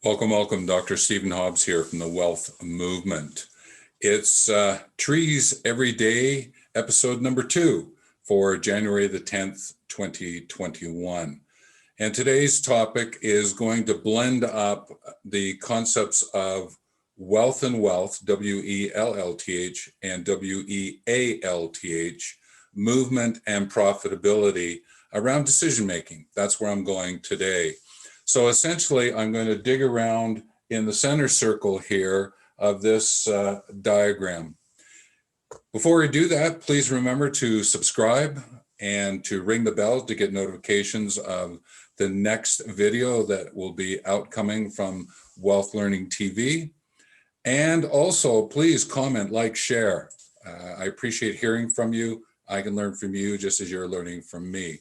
Welcome. Dr. Stephen Hobbs here from the WELLth Movement. It's Trees Every Day, episode number 2 for January the 10th, 2021. And today's topic is going to blend up the concepts of wealth and wealth, WELLth, and WEALTH, movement and profitability around decision making. That's where I'm going today. So essentially, I'm going to dig around in the center circle here of this diagram. Before we do that, please remember to subscribe and to ring the bell to get notifications of the next video that will be outcoming from WELLth Learning TV. And also, please comment, like, share. I appreciate hearing from you. I can learn from you just as you're learning from me.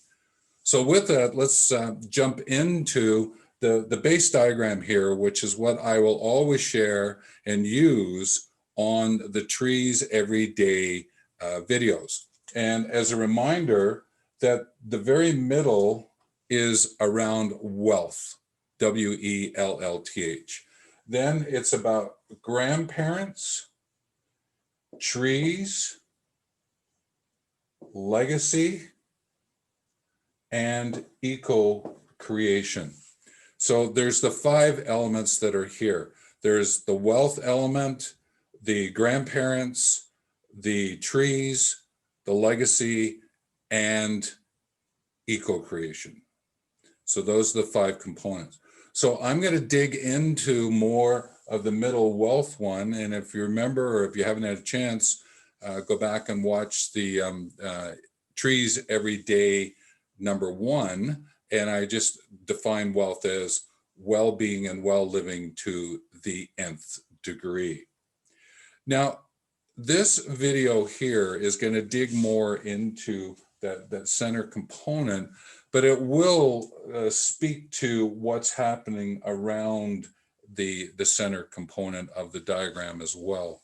So with that, let's jump into the base diagram here, which is what I will always share and use on the Trees Every Day videos. And as a reminder that the very middle is around wealth, WELLth. Then it's about grandparents, trees, legacy, and eco-creation. So there's the 5 elements that are here. There's the wealth element, the grandparents, the trees, the legacy, and eco-creation. So those are the 5 components. So I'm going to dig into more of the middle wealth one. And if you remember, or if you haven't had a chance, go back and watch the Trees Every Day number 1, and I just define wealth as well-being and well-living to the nth degree. Now, this video here is going to dig more into that center component, but it will speak to what's happening around the center component of the diagram as well.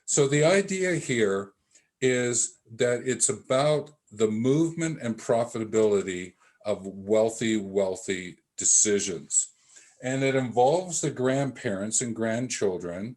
So the idea here is that it's about the movement and profitability of wealthy decisions. And it involves the grandparents and grandchildren.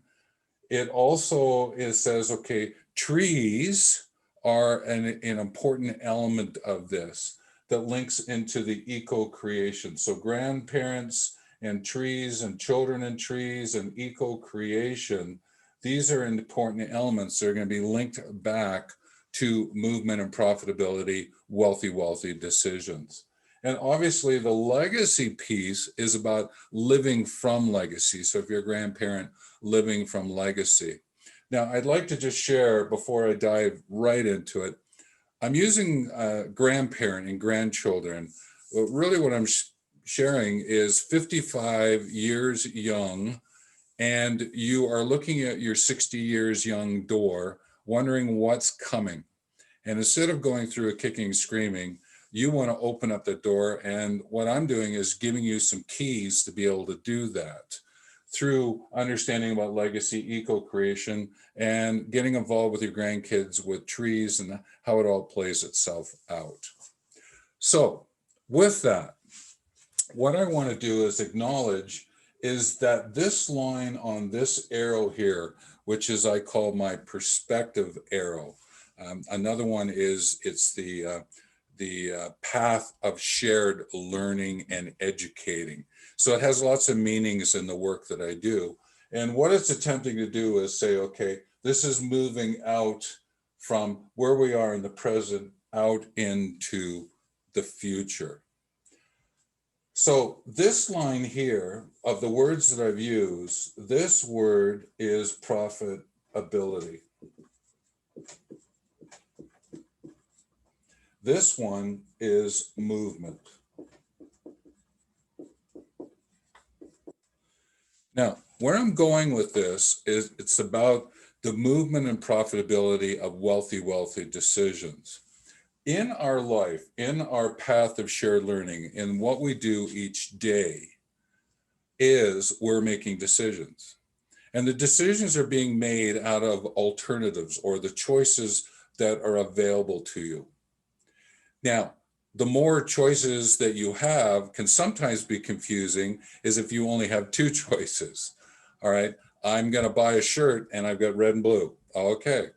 It also says, okay, trees are an important element of this that links into the eco-creation. So grandparents and trees and children and trees and eco-creation, these are important elements that are going to be linked back to movement and profitability, wealthy decisions. And obviously the legacy piece is about living from legacy. So if you're a grandparent, living from legacy. Now, I'd like to just share before I dive right into it, I'm using grandparent and grandchildren. But really what I'm sharing is 55 years young, and you are looking at your 60 years young door, wondering what's coming. And instead of going through a kicking and screaming, you want to open up the door. And what I'm doing is giving you some keys to be able to do that through understanding about legacy, eco-creation, and getting involved with your grandkids with trees and how it all plays itself out. So with that, what I want to do is acknowledge is that this line on this arrow here, which is I call my perspective arrow. Another one is it's the path of shared learning and educating. So it has lots of meanings in the work that I do. And what it's attempting to do is say, okay, this is moving out from where we are in the present out into the future. So this line here of the words that I've used, this word is profitability. This one is movement. Now, where I'm going with this is it's about the movement and profitability of wealthy decisions. In our life, in our path of shared learning, in what we do each day, is we're making decisions. And the decisions are being made out of alternatives or the choices that are available to you. Now, the more choices that you have can sometimes be confusing is if you only have two choices. All right, I'm going to buy a shirt and I've got red and blue. Okay.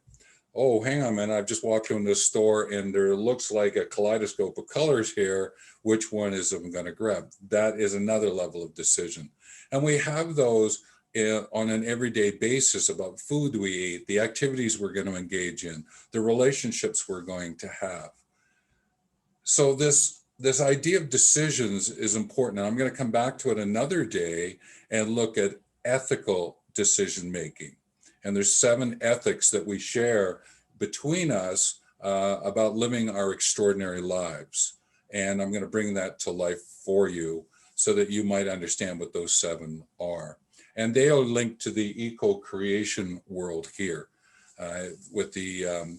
Oh, hang on a minute. I've just walked into the store and there looks like a kaleidoscope of colors here. Which one is I'm going to grab? That is another level of decision. And we have those on an everyday basis about food we eat, the activities we're going to engage in, the relationships we're going to have. So this idea of decisions is important. And I'm going to come back to it another day and look at ethical decision making. And there's 7 ethics that we share between us about living our extraordinary lives. And I'm going to bring that to life for you so that you might understand what those 7 are. And they are linked to the eco-creation world here with the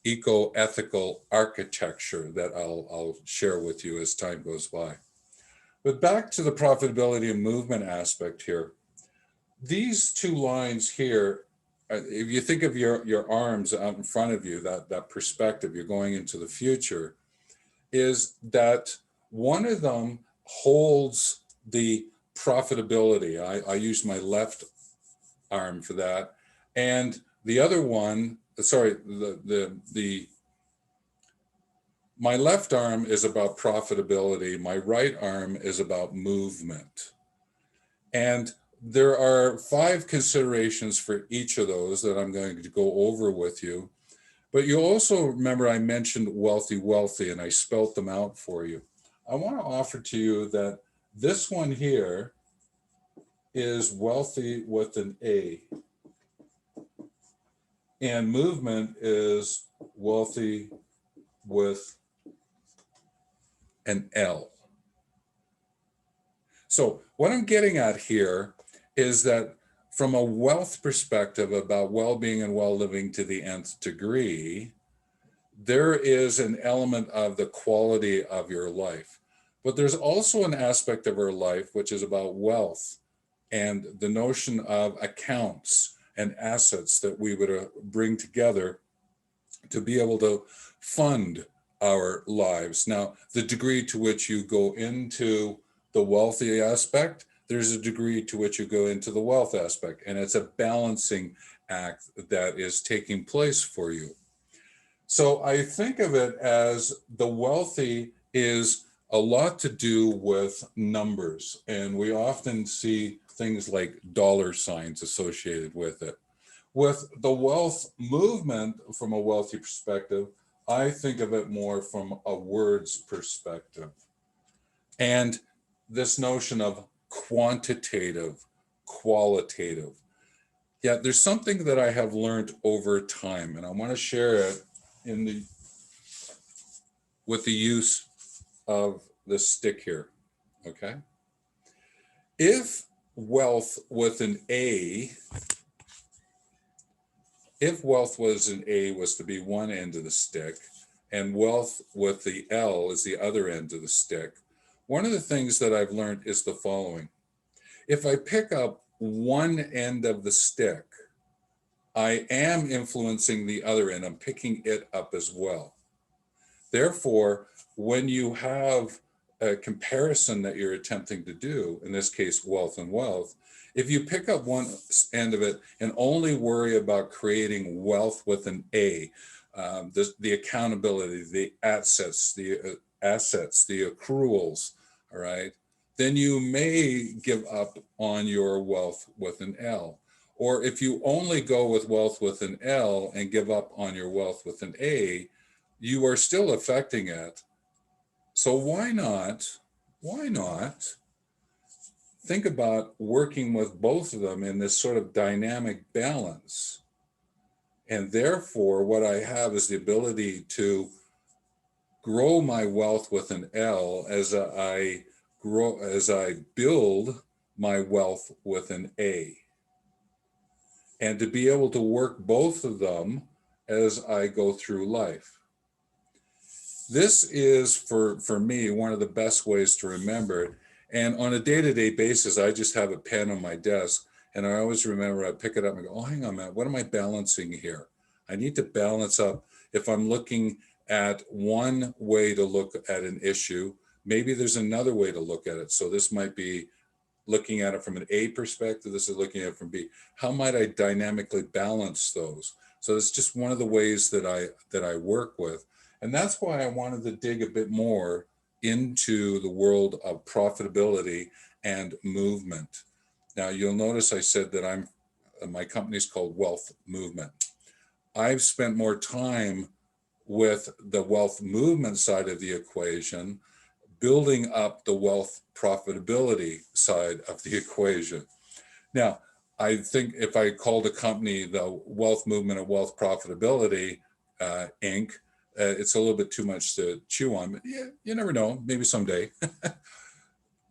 eco-ethical architecture that I'll share with you as time goes by. But back to the profitability and movement aspect here. These 2 lines here, if you think of your arms out in front of you, that perspective, you're going into the future, is that one of them holds the profitability. I use my left arm for that. And the other one, sorry, my left arm is about profitability. My right arm is about movement. And there are 5 considerations for each of those that I'm going to go over with you. But you also remember I mentioned wealthy, and I spelt them out for you. I want to offer to you that this one here is wealthy with an A. And movement is wealthy with an L. So what I'm getting at here is that from a wealth perspective about well-being and well-living to the nth degree, there is an element of the quality of your life. But there's also an aspect of our life which is about wealth and the notion of accounts and assets that we would bring together to be able to fund our lives. Now, the degree to which you go into the wealthy aspect, there's a degree to which you go into the wealth aspect, and it's a balancing act that is taking place for you. So I think of it as the wealthy is a lot to do with numbers, and we often see things like dollar signs associated with it. With the wealth movement from a wealthy perspective, I think of it more from a words perspective. And this notion of quantitative, qualitative. Yet there's something that I have learned over time, and I want to share it with the use of the stick here, okay? If wealth with an A, if wealth was an A was to be one end of the stick, and wealth with the L is the other end of the stick, one of the things that I've learned is the following. If I pick up one end of the stick, I am influencing the other end. I'm picking it up as well. Therefore, when you have a comparison that you're attempting to do, in this case, wealth and wealth, if you pick up one end of it and only worry about creating wealth with an A, the accountability, the assets, the accruals, all right, then you may give up on your wealth with an L. Or if you only go with wealth with an L and give up on your wealth with an A, you are still affecting it. So why not think about working with both of them in this sort of dynamic balance? And therefore, what I have is the ability to grow my wealth with an L as I build my wealth with an A. And to be able to work both of them as I go through life. This is, for me, one of the best ways to remember it. And on a day-to-day basis, I just have a pen on my desk, and I always remember, I pick it up and go, oh, hang on a minute, what am I balancing here? I need to balance up. If I'm looking at one way to look at an issue. Maybe there's another way to look at it. So this might be looking at it from an A perspective. This is looking at it from B. How might I dynamically balance those? So it's just one of the ways that I work with. And that's why I wanted to dig a bit more into the world of profitability and movement. Now you'll notice I said that my company's called WELLth Movement. I've spent more time with the wealth movement side of the equation, building up the wealth profitability side of the equation. Now, I think if I called a company the Wealth Movement and Wealth Profitability Inc., it's a little bit too much to chew on, but yeah, you never know, maybe someday.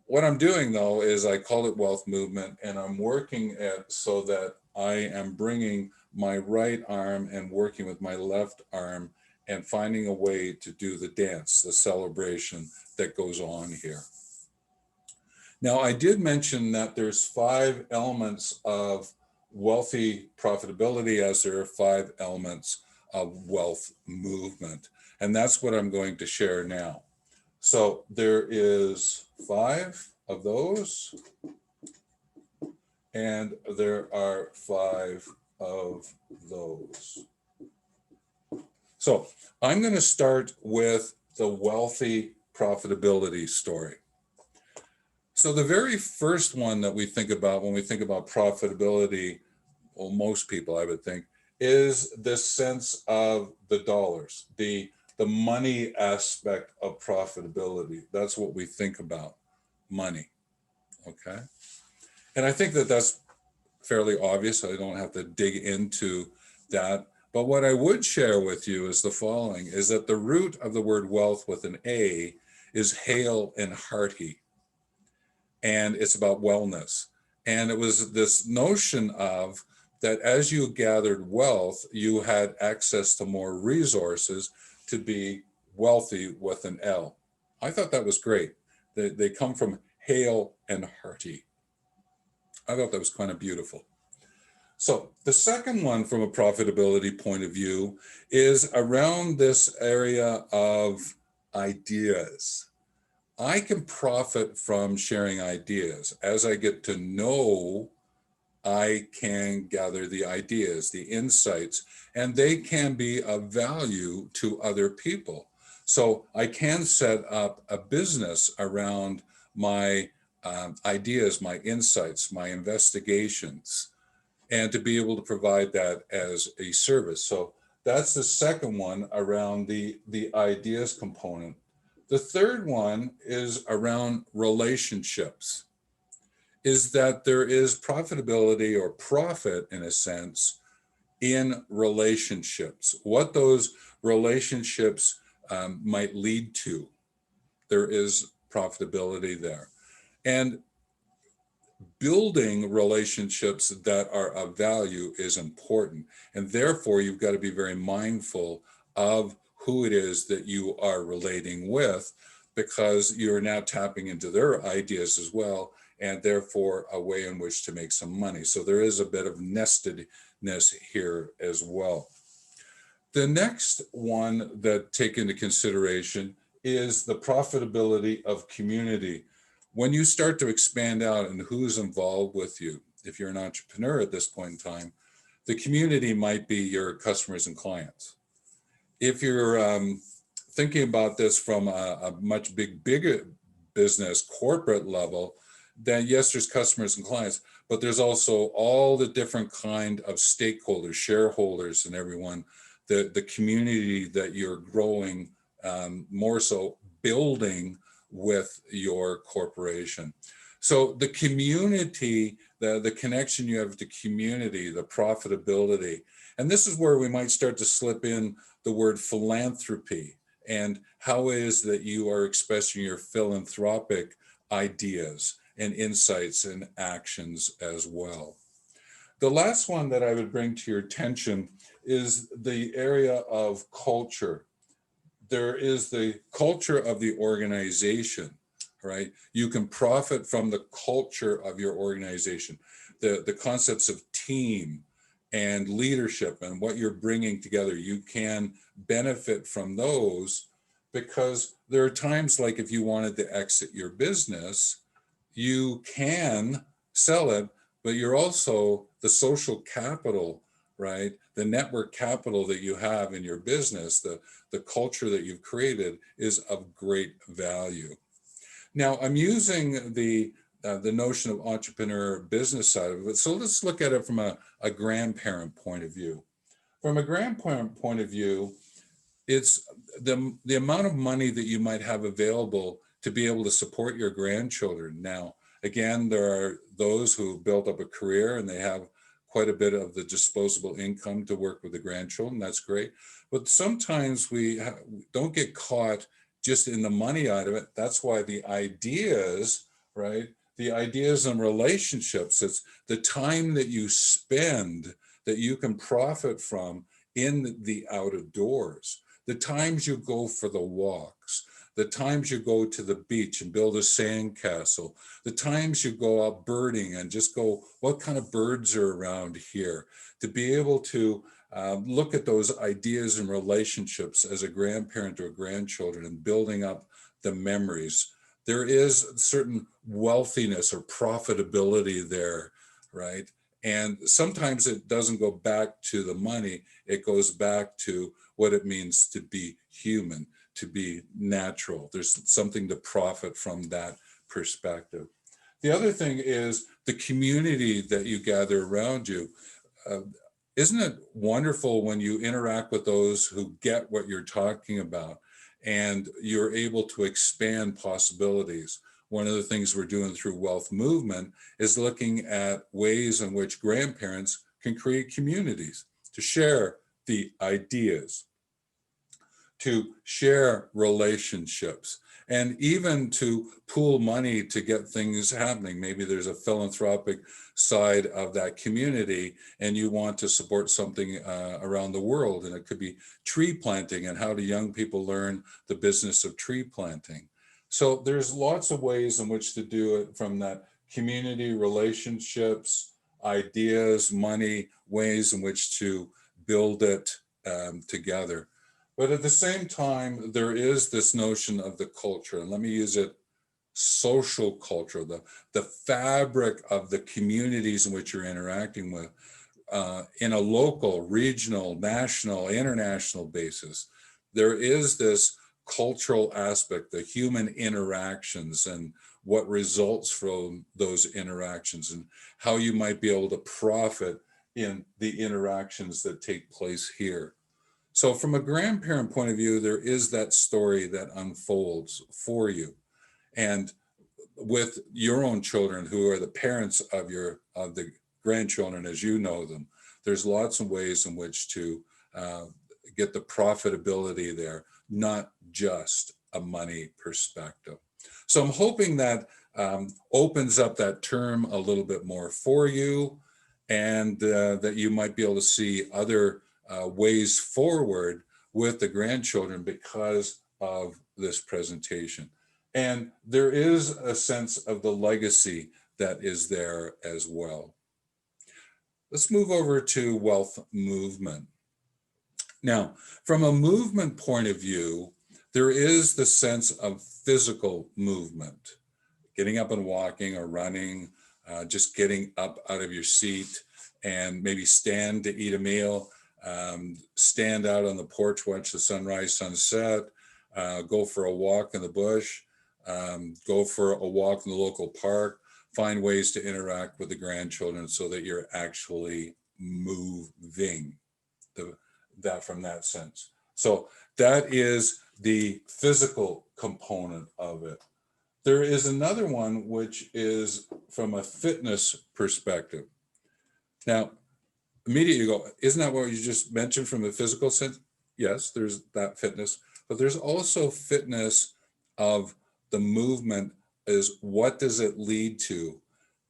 What I'm doing though is I call it Wealth Movement, and I'm working at so that I am bringing my right arm and working with my left arm and finding a way to do the dance, the celebration that goes on here. Now, I did mention that there's 5 elements of wealthy profitability as there are 5 elements of wealth movement. And that's what I'm going to share now. So there is 5 of those, and there are 5 of those. So I'm going to start with the wealthy profitability story. So the very first one that we think about when we think about profitability, well, most people I would think, is this sense of the dollars, the money aspect of profitability. That's what we think about, money, okay? And I think that that's fairly obvious. I don't have to dig into that. But what I would share with you is the following, is that the root of the word wealth with an A is hale and hearty. And it's about wellness. And it was this notion of that as you gathered wealth, you had access to more resources to be wealthy with an L. I thought that was great. They come from hale and hearty. I thought that was kind of beautiful. So the second one from a profitability point of view is around this area of ideas. I can profit from sharing ideas. As I get to know, I can gather the ideas, the insights, and they can be of value to other people. So I can set up a business around my ideas, my insights, my investigations, and to be able to provide that as a service. So that's the second one around the ideas component. The third one is around relationships, is that there is profitability or profit in a sense in relationships, what those relationships might lead to. There is profitability there. And building relationships that are of value is important. And therefore, you've got to be very mindful of who it is that you are relating with, because you're now tapping into their ideas as well, and therefore a way in which to make some money. So there is a bit of nestedness here as well. The next one that take into consideration is the profitability of community. When you start to expand out and who's involved with you, if you're an entrepreneur at this point in time, the community might be your customers and clients. If you're thinking about this from a much bigger business, corporate level, then yes, there's customers and clients, but there's also all the different kind of stakeholders, shareholders, and everyone, the community that you're growing, more so building with your corporation. So the community, the connection you have to community, the profitability, and this is where we might start to slip in the word philanthropy and how it is that you are expressing your philanthropic ideas and insights and actions as well. The last one that I would bring to your attention is the area of culture. There is the culture of the organization, right? You can profit from the culture of your organization, the concepts of team and leadership and what you're bringing together, you can benefit from those, because there are times like if you wanted to exit your business, you can sell it, but you're also the social capital, right? The network capital that you have in your business, the culture that you've created is of great value. Now, I'm using the notion of entrepreneur business side of it. So let's look at it from a grandparent point of view. From a grandparent point of view, it's the amount of money that you might have available to be able to support your grandchildren. Now, again, there are those who built up a career and they have quite a bit of the disposable income to work with the grandchildren. That's great. But sometimes we don't get caught just in the money out of it. That's why the ideas, right? The ideas and relationships, it's the time that you spend that you can profit from in the out of doors. The times you go for the walks, the times you go to the beach and build a sandcastle, the times you go out birding and just go, what kind of birds are around here? To be able to look at those ideas and relationships as a grandparent or grandchildren and building up the memories. There is certain wealthiness or profitability there, right? And sometimes it doesn't go back to the money, it goes back to what it means to be human, to be natural. There's something to profit from that perspective. The other thing is the community that you gather around you. Isn't it wonderful when you interact with those who get what you're talking about and you're able to expand possibilities? One of the things we're doing through WELLth Movement is looking at ways in which grandparents can create communities to share the ideas, to share relationships, and even to pool money to get things happening. Maybe there's a philanthropic side of that community and you want to support something around the world, and it could be tree planting, and how do young people learn the business of tree planting. So there's lots of ways in which to do it, from that community, relationships, ideas, money, ways in which to build it together. But at the same time, there is this notion of the culture, and let me use it, social culture, the fabric of the communities in which you're interacting with in a local, regional, national, international basis. There is this cultural aspect, the human interactions and what results from those interactions and how you might be able to profit in the interactions that take place here. So from a grandparent point of view, there is that story that unfolds for you. And with your own children who are the parents of the grandchildren as you know them, there's lots of ways in which to get the profitability there, not just a money perspective. So I'm hoping that opens up that term a little bit more for you, and that you might be able to see other ways forward with the grandchildren because of this presentation. And there is a sense of the legacy that is there as well. Let's move over to WELLth Movement. Now, from a movement point of view, there is the sense of physical movement, getting up and walking or running, just getting up out of your seat and maybe stand to eat a meal, stand out on the porch, watch the sunrise, sunset, go for a walk in the bush, go for a walk in the local park, find ways to interact with the grandchildren so that you're actually moving that from that sense. So that is the physical component of it. There is another one which is from a fitness perspective. Now, immediately you go, isn't that what you just mentioned from the physical sense? Yes, there's that fitness, but there's also fitness of the movement. Is what does it lead to?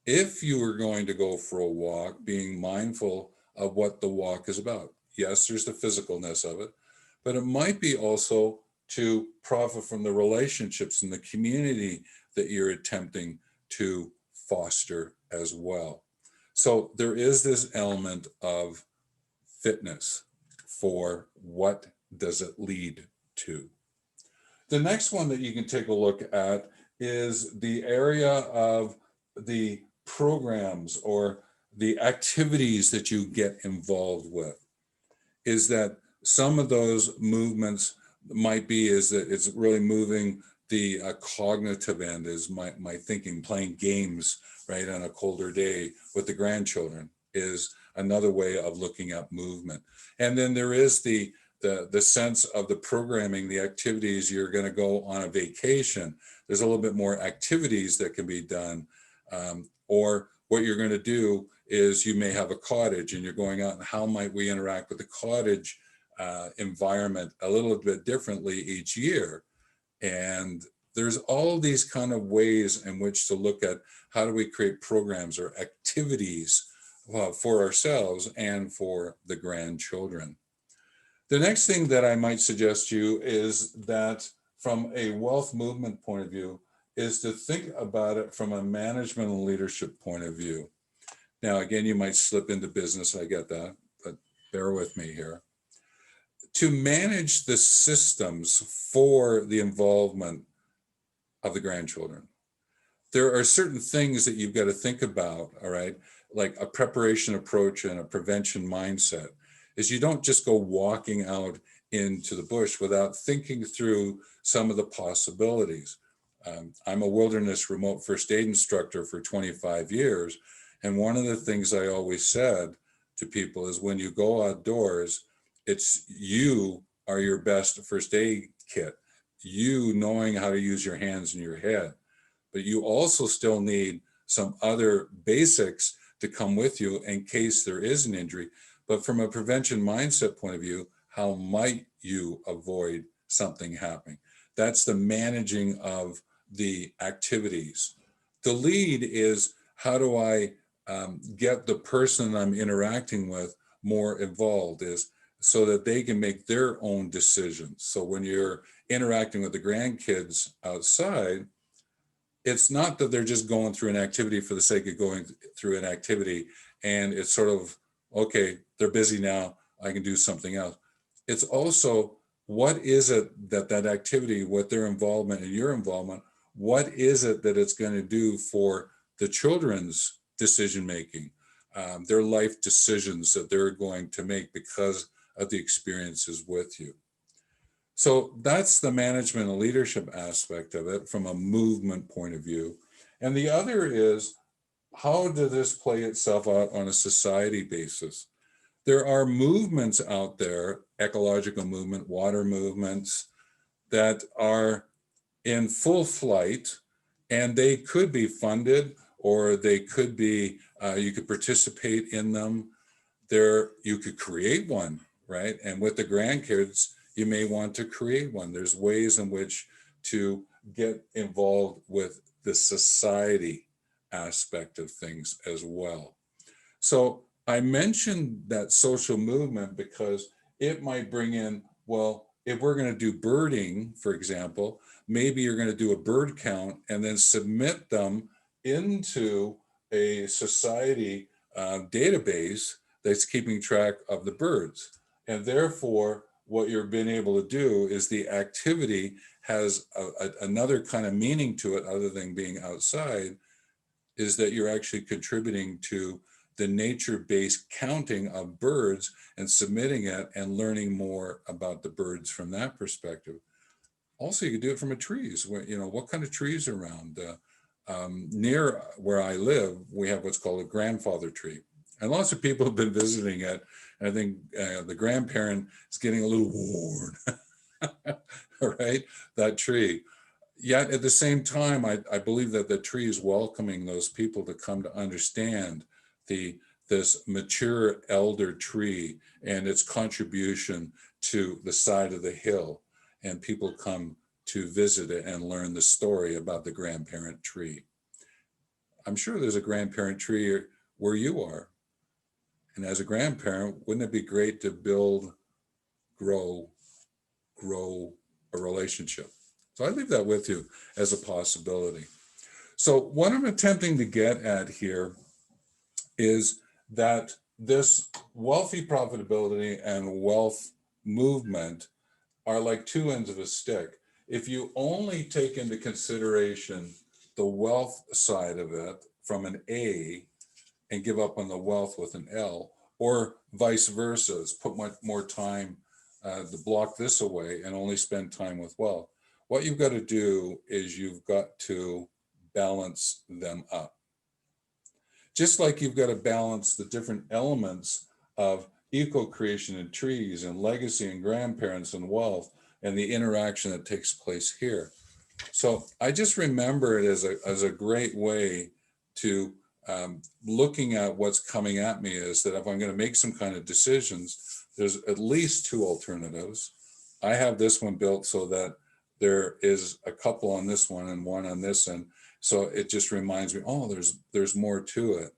If you are going to go for a walk, being mindful of what the walk is about. Yes, there's the physicalness of it, but it might be also to profit from the relationships and the community that you're attempting to foster as well. So there is this element of fitness for what does it lead to. The next one that you can take a look at is the area of the programs or the activities that you get involved with. Is that some of those movements might be is that it's really moving the cognitive end, is my thinking, playing games, right, on a colder day with the grandchildren is another way of looking at movement. And then there is the sense of the programming, the activities. You're going to go on a vacation. There's a little bit more activities that can be done. Or what you're going to do is you may have a cottage and you're going out, and how might we interact with the cottage environment a little bit differently each year. And there's all these kind of ways in which to look at how do we create programs or activities for ourselves and for the grandchildren. The next thing that I might suggest to you is that from a WELLth movement point of view is to think about it from a management and leadership point of view. Now, again, you might slip into business, I get that, but bear with me here. To manage the systems for the involvement of the grandchildren, there are certain things that you've got to think about, all right? Like a preparation approach and a prevention mindset is you don't just go walking out into the bush without thinking through some of the possibilities. I'm a wilderness remote first aid instructor for 25 years. And one of the things I always said to people is when you go outdoors, it's you are your best first aid kit, you knowing how to use your hands and your head. But you also still need some other basics to come with you in case there is an injury. But from a prevention mindset point of view, how might you avoid something happening? That's the managing of the activities. The lead is how do I get the person I'm interacting with more involved, is so that they can make their own decisions. So when you're interacting with the grandkids outside, it's not that they're just going through an activity for the sake of going through an activity and it's sort of, okay, they're busy now, I can do something else. It's also, what is it that activity, what their involvement and your involvement, what is it that it's going to do for the children's decision making, their life decisions that they're going to make because of the experiences with you. So that's the management and leadership aspect of it from a movement point of view. And the other is, how does this play itself out on a society basis? There are movements out there, ecological movement, water movements, that are in full flight, and they could be funded or they could be, you could participate in them. You could create one, right? And with the grandkids, you may want to create one. There's ways in which to get involved with the society aspect of things as well. So I mentioned that social movement because it might bring in, well, if we're going to do birding, for example, maybe you're going to do a bird count and then submit them into a society database that's keeping track of the birds. And therefore, what you're being able to do is the activity has another kind of meaning to it other than being outside, is that you're actually contributing to the nature-based counting of birds and submitting it and learning more about the birds from that perspective. Also, you could do it from a trees. What kind of trees are around? Near where I live, we have what's called a grandfather tree. And lots of people have been visiting it. And I think the grandparent is getting a little worn, right? That tree. Yet at the same time, I believe that the tree is welcoming those people to come to understand this mature elder tree and its contribution to the side of the hill. And people come to visit it and learn the story about the grandparent tree. I'm sure there's a grandparent tree where you are. And as a grandparent, wouldn't it be great to build, grow a relationship? So I leave that with you as a possibility. So what I'm attempting to get at here is that this wealthy profitability and wealth movement are like two ends of a stick. If you only take into consideration the wealth side of it from an A and give up on the wealth with an L, or vice versa, put much more time to block this away and only spend time with wealth. What you've got to do is you've got to balance them up. Just like you've got to balance the different elements of eco-creation and trees and legacy and grandparents and wealth and the interaction that takes place here. So I just remember it as a great way to looking at what's coming at me, is that if I'm going to make some kind of decisions, there's at least two alternatives. I have this one built so that there is a couple on this one and one on this end. So it just reminds me, oh, there's more to it,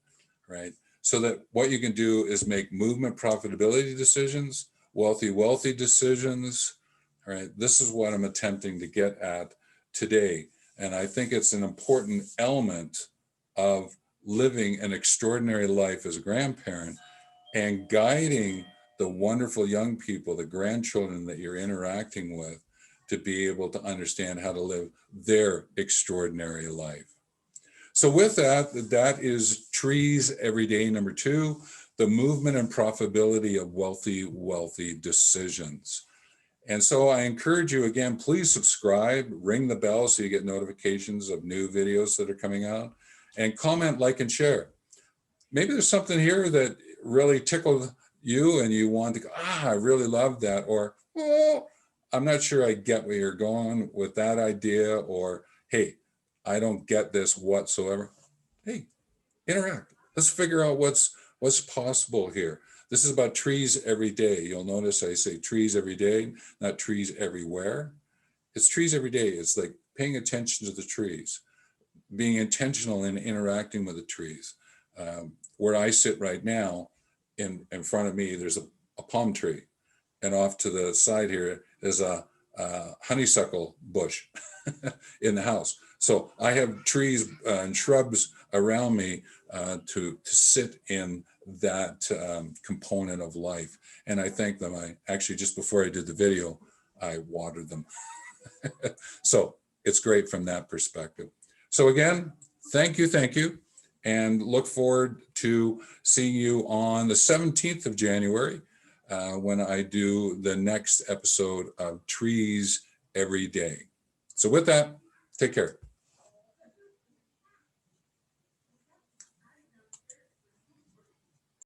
right? So that what you can do is make movement profitability decisions, wealthy decisions, right? This is what I'm attempting to get at today. And I think it's an important element of living an extraordinary life as a grandparent and guiding the wonderful young people, the grandchildren that you're interacting with, to be able to understand how to live their extraordinary life. So with that, that is Trees Every Day number 2, the movement and profitability of wealthy decisions. And so I encourage you again, please subscribe, ring the bell so you get notifications of new videos that are coming out, and comment, like, and share. Maybe there's something here that really tickled you and you want to go, I really love that, or, oh, I'm not sure I get where you're going with that idea, or, hey, I don't get this whatsoever. Hey, interact. Let's figure out what's possible here. This is about trees every day. You'll notice I say trees every day, not trees everywhere. It's trees every day. It's like paying attention to the trees, being intentional in interacting with the trees. Where I sit right now, in front of me, there's a palm tree. And off to the side here is a honeysuckle bush in the house. So I have trees and shrubs around me to sit in that component of life. And I thank them. I actually, just before I did the video, I watered them. So it's great from that perspective. So again, thank you. And look forward to seeing you on the 17th of January when I do the next episode of Trees Every Day. So with that, take care.